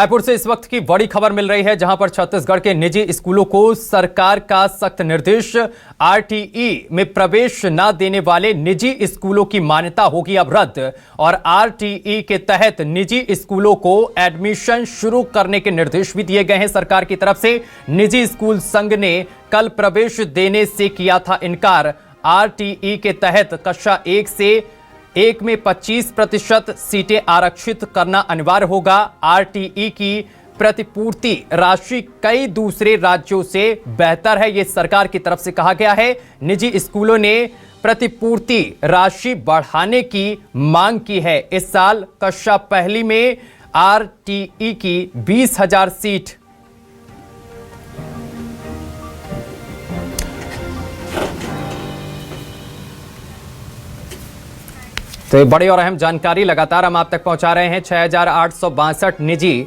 रायपुर से इस वक्त की बड़ी खबर मिल रही है, जहां पर छत्तीसगढ़ के निजी स्कूलों को सरकार का सख्त निर्देश। आरटीई में प्रवेश न देने वाले निजी स्कूलों की मान्यता होगी अब रद्द और आरटीई के तहत निजी स्कूलों को एडमिशन शुरू करने के निर्देश भी दिए गए हैं सरकार की तरफ से। निजी स्कूल संघ ने कल प्रवेश देने से किया था इनकार। आरटीई के तहत कक्षा 1 से 1 में 25% सीटें आरक्षित करना अनिवार्य होगा। आरटीई की प्रतिपूर्ति राशि कई दूसरे राज्यों से बेहतर है, ये सरकार की तरफ से कहा गया है। निजी स्कूलों ने प्रतिपूर्ति राशि बढ़ाने की मांग की है। इस साल कक्षा पहली में आरटीई की 20,000 सीट तो ये बड़ी और अहम जानकारी लगातार हम आप तक पहुंचा रहे हैं। 6,862 निजी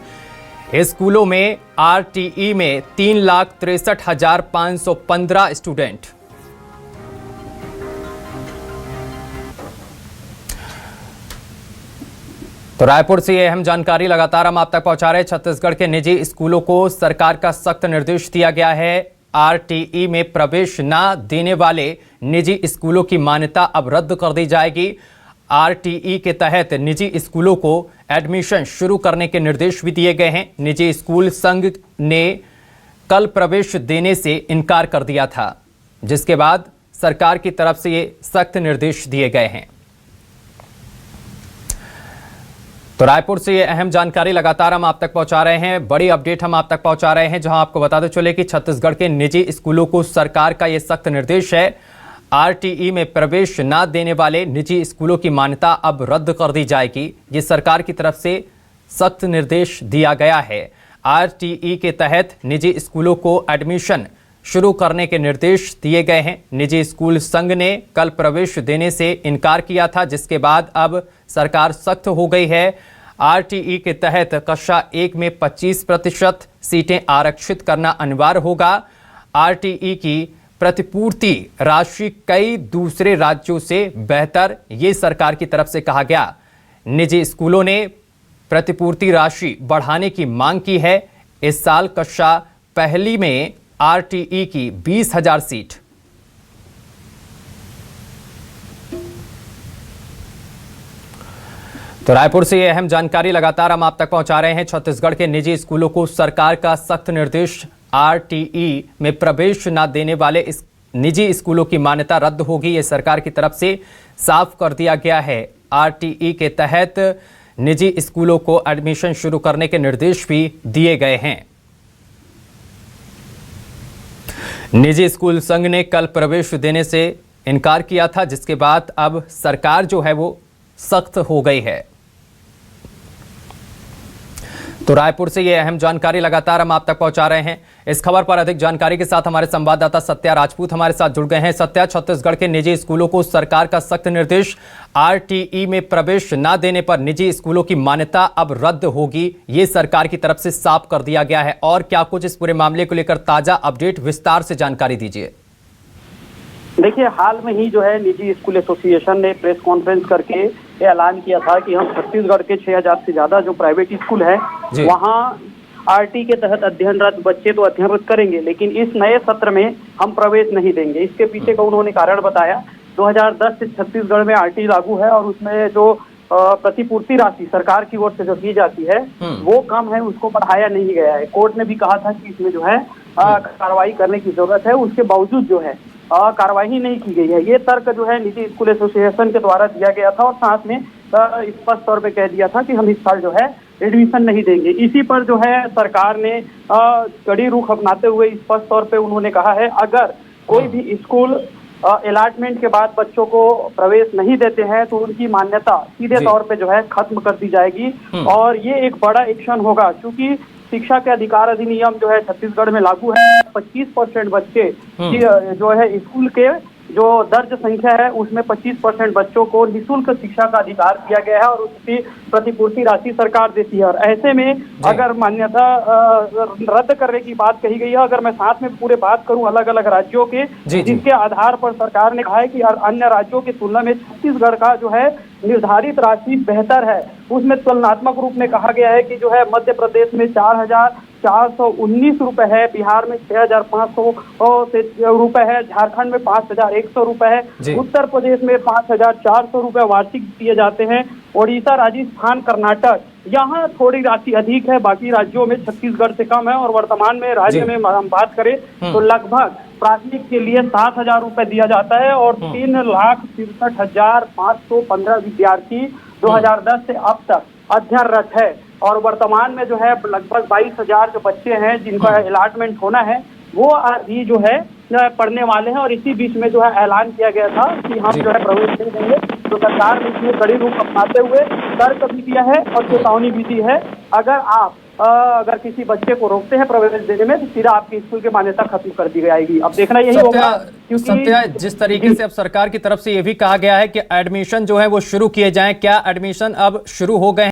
स्कूलों में आरटीई में 3,63,515 स्टूडेंट। तो रायपुर से ये अहम जानकारी लगातार हम आप तक पहुंचा रहे हैं। छत्तीसगढ़ के निजी स्कूलों को सरकार का सख्त निर्देश दिया गया है। आरटीई में प्रवेश न देने वाले निजी स्कूलों की मान्यता अब रद्द कर दी जाएगी। आरटीई के तहत निजी स्कूलों को एडमिशन शुरू करने के निर्देश भी दिए गए हैं। निजी स्कूल संघ ने कल प्रवेश देने से इनकार कर दिया था, जिसके बाद सरकार की तरफ से ये सख्त निर्देश दिए गए हैं। तो रायपुर से ये अहम जानकारी लगातार हम आप तक पहुंचा रहे हैं। बड़ी अपडेट हम आप तक पहुंचा रहे हैं, जहां आपको बताते चले कि छत्तीसगढ़ के निजी स्कूलों को सरकार का ये सख्त निर्देश है। आरटीई में प्रवेश न देने वाले निजी स्कूलों की मान्यता अब रद्द कर दी जाएगी। ये सरकार की तरफ से सख्त निर्देश दिया गया है। आरटीई के तहत निजी स्कूलों को एडमिशन शुरू करने के निर्देश दिए गए हैं। निजी स्कूल संघ ने कल प्रवेश देने से इनकार किया था, जिसके बाद अब सरकार सख्त हो गई है। आरटीई के तहत कक्षा 1 में 25% सीटें आरक्षित करना अनिवार्य होगा। आरटीई की प्रतिपूर्ति राशि कई दूसरे राज्यों से बेहतर, ये सरकार की तरफ से कहा गया। निजी स्कूलों ने प्रतिपूर्ति राशि बढ़ाने की मांग की है। इस साल कक्षा पहली में आरटीई की 20,000 सीट। तो रायपुर से यह अहम जानकारी लगातार हम आप तक पहुंचा रहे हैं। छत्तीसगढ़ के निजी स्कूलों को सरकार का सख्त निर्देश। आरटीई में प्रवेश न देने वाले इस निजी स्कूलों की मान्यता रद्द होगी, ये सरकार की तरफ से साफ कर दिया गया है। आरटीई के तहत निजी स्कूलों को एडमिशन शुरू करने के निर्देश भी दिए गए हैं। निजी स्कूल संघ ने कल प्रवेश देने से इनकार किया था, जिसके बाद अब सरकार जो है वो सख्त हो गई है। तो रायपुर से ये अहम जानकारी लगातार हम आप तक पहुंचा रहे हैं। इस खबर पर अधिक जानकारी के साथ हमारे संवाददाता सत्या राजपूत हमारे साथ जुड़ गए हैं। सत्या, छत्तीसगढ़ के निजी स्कूलों को सरकार का सख्त निर्देश। आरटीई में प्रवेश न देने पर निजी स्कूलों की मान्यता अब रद्द होगी, ये सरकार की तरफ से साफ कर दिया गया है। और क्या कुछ इस पूरे मामले को लेकर ताजा अपडेट, विस्तार से जानकारी दीजिए। देखिए, हाल में ही जो है निजी स्कूल एसोसिएशन ने प्रेस कॉन्फ्रेंस करके ये ऐलान किया था कि हम छत्तीसगढ़ के 6,000 से ज्यादा जो प्राइवेट स्कूल है वहाँ आरटी के तहत अध्ययनरत बच्चे तो अध्ययनरत करेंगे, लेकिन इस नए सत्र में हम प्रवेश नहीं देंगे। इसके पीछे का उन्होंने कारण बताया। 2010 से छत्तीसगढ़ में आरटी लागू है और उसमें जो प्रतिपूर्ति राशि सरकार की ओर से जो की जाती है वो कम है, उसको बढ़ाया नहीं गया है। कोर्ट ने भी कहा था कि इसमें जो है कार्रवाई करने की जरूरत है, उसके बावजूद जो है कार्रवाई नहीं की गई है। ये तर्क जो है निजी स्कूल एसोसिएशन के द्वारा दिया गया था और साथ में स्पष्ट तौर पे कह दिया था कि हम इस साल जो है एडमिशन नहीं देंगे। इसी पर जो है सरकार ने कड़ी रुख अपनाते हुए स्पष्ट तौर पे उन्होंने कहा है, अगर कोई भी स्कूल अलॉटमेंट के बाद बच्चों को प्रवेश नहीं देते हैं तो उनकी मान्यता सीधे तौर पे जो है खत्म कर दी जाएगी। और ये एक बड़ा एक्शन होगा, क्योंकि शिक्षा के अधिकार अधिनियम जो है छत्तीसगढ़ में लागू है। 25% बच्चे जो है स्कूल के जो दर्ज संख्या है उसमें 25% बच्चों को निःशुल्क शिक्षा का अधिकार दिया गया है और उसकी प्रतिपूर्ति राशि सरकार देती है। और ऐसे में अगर मान्यता रद्द करने की बात कही गई है, अगर मैं साथ में पूरे बात करूं अलग अलग राज्यों के, जिसके आधार पर सरकार ने कहा है कि अन्य राज्यों की तुलना में छत्तीसगढ़ का जो है निर्धारित राशि बेहतर है। उसमें तुलनात्मक रूप में कहा गया है कि जो है मध्य प्रदेश में 4,419 रुपए है, बिहार में 6,500 रुपए है, झारखंड में 5,100 रुपए है, उत्तर प्रदेश में 5,400 रुपए वार्षिक दिए जाते हैं। ओडिशा, राजस्थान, कर्नाटक यहाँ थोड़ी राशि अधिक है, बाकी राज्यों में छत्तीसगढ़ से कम है। और वर्तमान में राज्य में हम बात करें तो लगभग प्राथमिक के लिए 7,000 रुपए दिया जाता है और 3,63,515 विद्यार्थी 2010 से अब तक अध्ययनरत है। और वर्तमान में जो है लगभग 22,000 जो बच्चे हैं जिनका अलॉटमेंट होना है वो अभी जो है पढ़ने वाले हैं। और इसी बीच में जो है ऐलान किया गया था कि हम जो है प्रवेश नहीं देंगे, तो सरकार ने इसमें कड़ी रूप अपनाते हुए तर्क भी दिया है और चेतावनी भी दी है। अगर किसी बच्चे को रोकते हैं प्रवेश देने में तो सीधा आपकी स्कूल की मान्यता खत्म कर दी जाएगी। अब देखना यही होगा, क्योंकि सत्या, जिस तरीके से अब सरकार की तरफ से ये भी कहा गया है कि एडमिशन जो है वो शुरू किए जाएं, क्या एडमिशन अब शुरू हो गए?